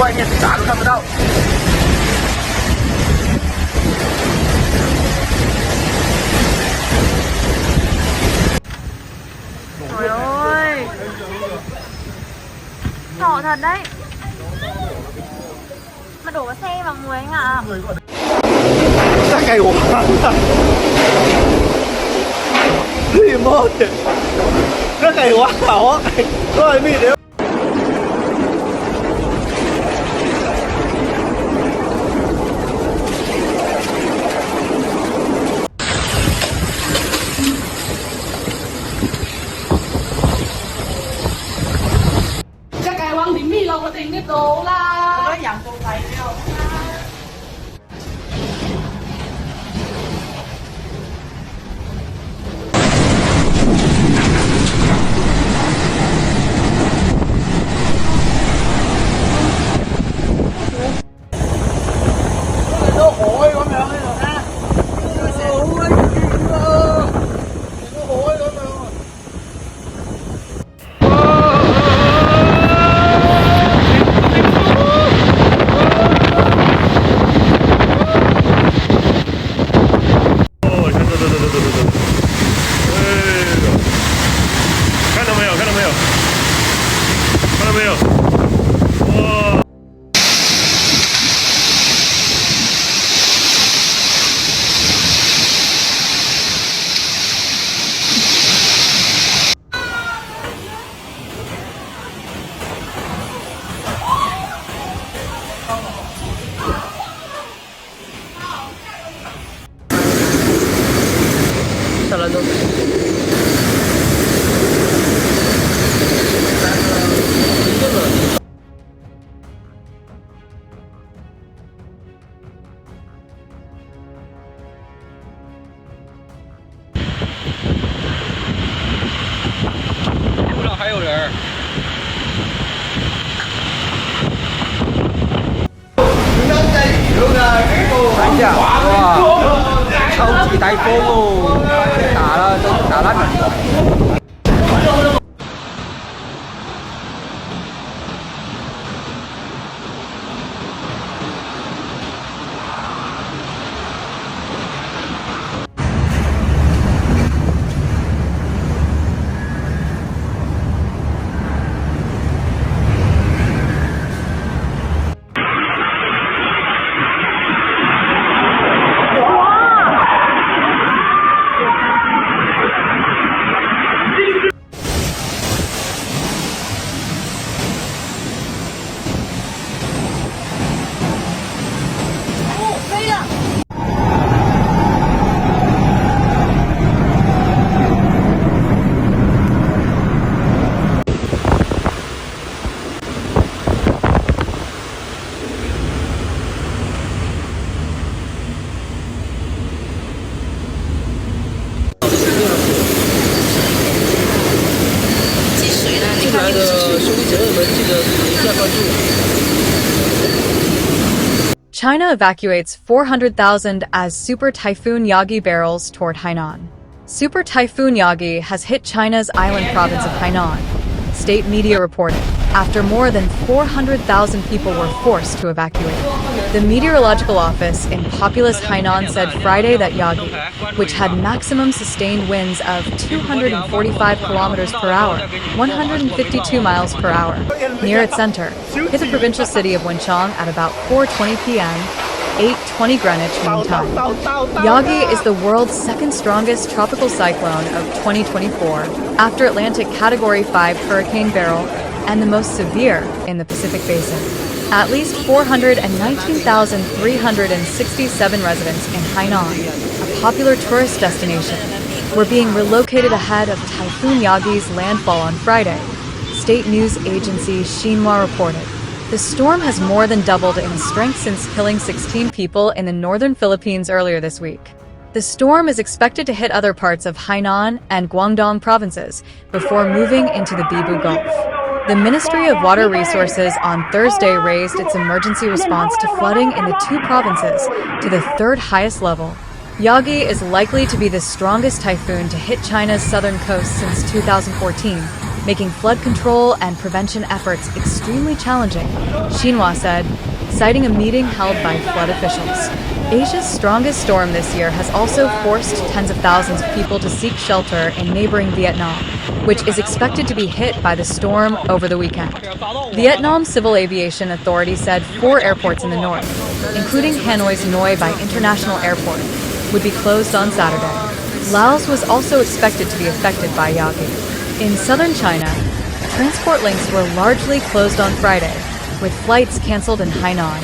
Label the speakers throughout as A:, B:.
A: 外面啥都看不到。
B: Trời ơi, sợ thật đấy. Mà đổ vào xe vào người anh ạ.
A: Chắc ngày quá. Gì mốt vậy? Rất ngày quá hảo á. Rồi mình nếu
C: chắc cái quăng tính mì lòng có tính cái tố là nó giảm tố này đâu.
A: 路上还有人。看一下，哇，超级台风哦，打了都打烂了。
B: China evacuates 400,000 as Super Typhoon Yagi barrels toward Hainan. Super Typhoon Yagi has hit China's island province of Hainan, state media reported, after more than 400,000 people were forced to evacuate. The Meteorological office in populous Hainan said Friday that Yagi, which had maximum sustained winds of 245 kilometers per hour, 152 miles per hour, near its center, hit the provincial city of Wenchang at about 4:20 p.m., 8:20 Greenwich Mean Time. Yagi is the world's second strongest tropical cyclone of 2024, after Atlantic Category 5 Hurricane Beryl, and the most severe in the Pacific Basin. At least 419,367 residents in Hainan, a popular tourist destination, were being relocated ahead of Typhoon Yagi's landfall on Friday, state news agency Xinhua reported. The storm has more than doubled in strength since killing 16 people in the northern Philippines earlier this week. The storm is expected to hit other parts of Hainan and Guangdong provinces before moving into the Bibu Gulf. The Ministry of Water Resources on Thursday raised its emergency response to flooding in the two provinces to the third highest level. Yagi is likely to be the strongest typhoon to hit China's southern coast since 2014, making flood control and prevention efforts extremely challenging, Xinhua said, citing a meeting held by flood officials. Asia's strongest storm this year has also forced tens of thousands of people to seek shelter in neighboring Vietnam, which is expected to be hit by the storm over the weekend. Vietnam Civil Aviation Authority said 4 airports in the north, including Hanoi's Hanoi Bai International Airport, would be closed on Saturday. Laos was also expected to be affected by Yagi. In southern China, transport links were largely closed on Friday, with flights canceled in Hainan,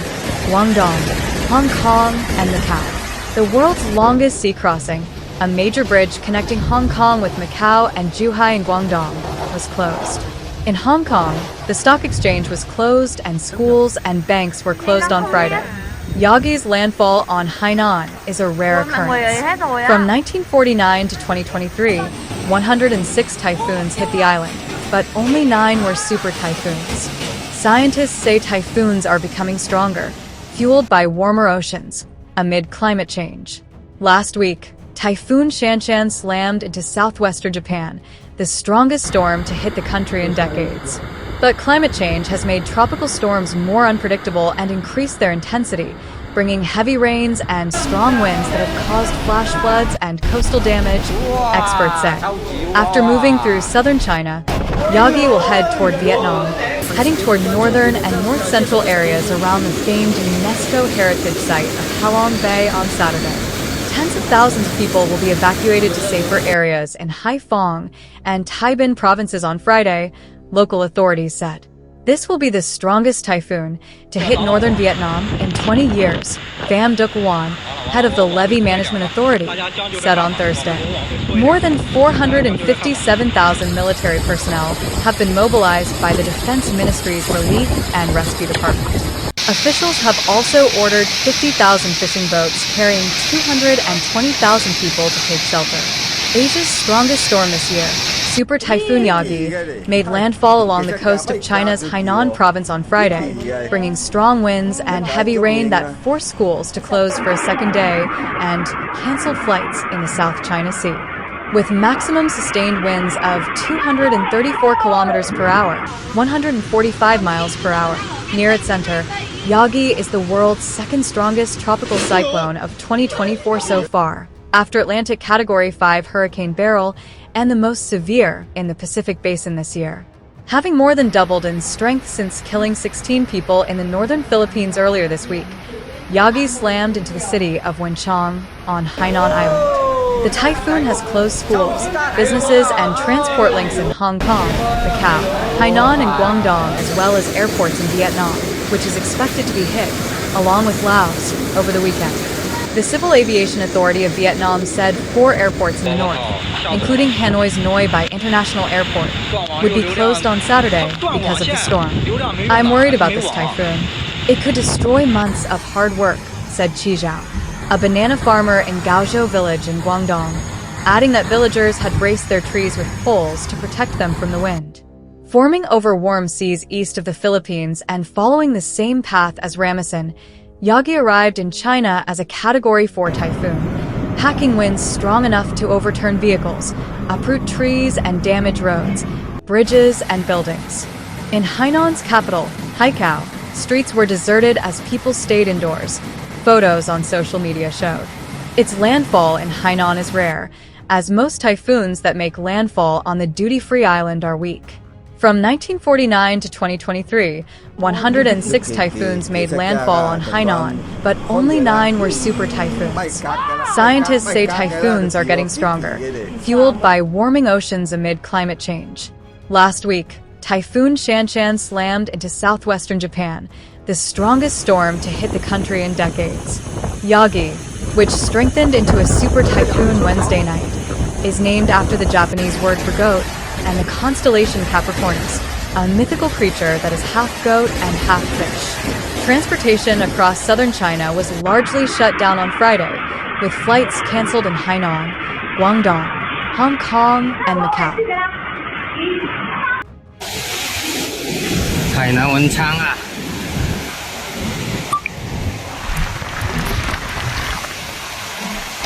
B: Guangdong, Hong Kong, and Macau. The world's longest sea crossing, a major bridge connecting Hong Kong with Macau and Zhuhai in Guangdong, was closed. In Hong Kong, the stock exchange was closed and schools and banks were closed on Friday. Yagi's landfall on Hainan is a rare occurrence. From 1949 to 2023, 106 typhoons hit the island, but only 9 were super typhoons. Scientists say typhoons are becoming stronger, fueled by warmer oceans, amid climate change. Last week, Typhoon Shanshan slammed into southwestern Japan, the strongest storm to hit the country in decades. But climate change has made tropical storms more unpredictable and increased their intensity, bringing heavy rains and strong winds that have caused flash floods and coastal damage, experts say. After moving through southern China, Yagi will head toward Vietnam, heading toward northern and north-central areas around the famed UNESCO heritage site of Halong Bay on Saturday. Tens of thousands of people will be evacuated to safer areas in Haiphong and Hainan provinces on Friday, local authorities said. This will be the strongest typhoon to hit northern Vietnam in 20 years, Pham Duc Nguyen, head of the Levee Management Authority, said on Thursday. More than 457,000 military personnel have been mobilized by the Defense Ministry's Relief and Rescue Department. Officials have also ordered 50,000 fishing boats carrying 220,000 people to take shelter. Asia's strongest storm this year, Super Typhoon Yagi, made landfall along the coast of China's Hainan Province on Friday, bringing strong winds and heavy rain that forced schools to close for a second day and canceled flights in the South China Sea. With maximum sustained winds of 234 kilometers per hour, 145 miles per hour, near its center, Yagi is the world's second strongest tropical cyclone of 2024 so far, after Atlantic Category 5 Hurricane Beryl, and the most severe in the Pacific Basin this year. Having more than doubled in strength since killing 16 people in the northern Philippines earlier this week, Yagi slammed into the city of Wenchang on Hainan Island. The typhoon has closed schools, businesses, and transport links in Hong Kong, Macau, Hainan, and Guangdong, as well as airports in Vietnam, which is expected to be hit, along with Laos, over the weekend. The Civil Aviation Authority of Vietnam said 4 airports in the north, including Hanoi's Hanoi Bai International Airport, would be closed on Saturday because of the storm. I'm worried about this typhoon. It could destroy months of hard work, said Chi Zhao, a banana farmer in Gaozhou village in Guangdong, adding that villagers had braced their trees with poles to protect them from the wind. Forming over warm seas east of the Philippines and following the same path as Ramasan, Yagi arrived in China as a Category 4 typhoon, packing winds strong enough to overturn vehicles, uproot trees and damage roads, bridges and buildings. In Hainan's capital, Haikou, streets were deserted as people stayed indoors, photos on social media showed. Its landfall in Hainan is rare, as most typhoons that make landfall on the duty-free island are weak. From 1949 to 2023, 106 typhoons made landfall on Hainan, but only 9 were super typhoons. Scientists say typhoons are getting stronger, fueled by warming oceans amid climate change. Last week, Typhoon Shanshan slammed into southwestern Japan, the strongest storm to hit the country in decades. Yagi, which strengthened into a super typhoon Wednesday night, is named after the Japanese word for goat and the constellation Capricornus, a mythical creature that is half goat and half fish. Transportation across southern China was largely shut down on Friday, with flights canceled in Hainan, Guangdong, Hong Kong, and Macau.
D: Hainan Wenchang